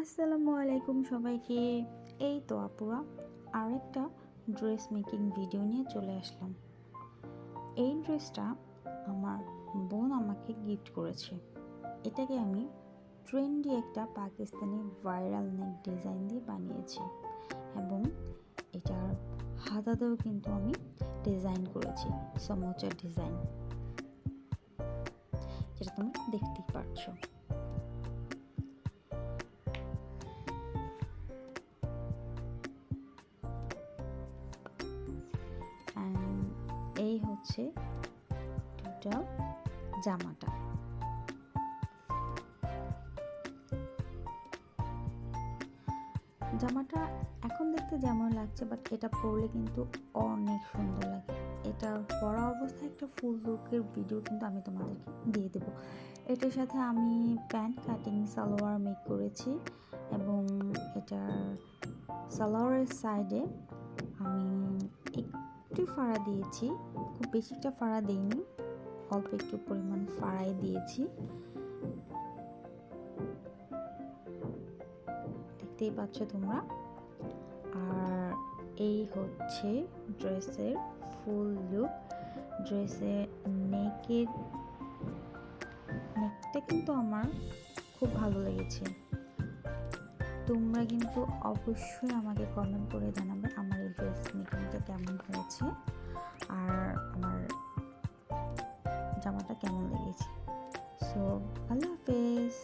আসসালামু আলাইকুম সবাইকে। এই তো আপুরা আরেকটা ড্রেস মেকিং ভিডিও নিয়ে চলে আসলাম। এই ড্রেসটা আমার বোন আমাকে গিফট করেছে। এটাকে আমি ট্রেন্ডি একটা পাকিস্তানি ভাইরাল নেক ডিজাইন দিয়ে বানিয়েছি এবং এটার হাতাতেও কিন্তু আমি ডিজাইন করেছি, সমোচার ডিজাইন, যেটা তোমরা দেখতেই পারছো। এই হচ্ছে টোটাল জামাটা। জামাটা এখন দেখতে যেমন লাগছে, বাট এটা পরলে কিন্তু অনেক সুন্দর লাগে। এটা পরা অবস্থায় একটা ফুল লুকের ভিডিও কিন্তু আমি তোমাদেরকে দিয়ে দেবো। এটার সাথে আমি প্যান্ট কাটিং সালোয়ার মেক করেছি এবং এটার সালোয়ারের সাইডে আমি একটু ফাড়া দিয়েছি, খুব বেশি একটা ফাড়া দিইনি, অল্প একটু পরিমাণ ফাড়াই দিয়েছি। দেখতেই পাচ্ছ তোমরা। আর এই হচ্ছে ড্রেসের ফুল লুক। ড্রেসের নেকটা কিন্তু আমার খুব ভালো লেগেছে। তোমরা কিন্তু অবশ্যই আমাকে কমেন্ট করে জানাবে আমার এই ড্রেস মেকিংটা কেমন হয়েছে আর আমার জামাটা কেমন লেগেছে। সো আল্লাহ হাফেজ।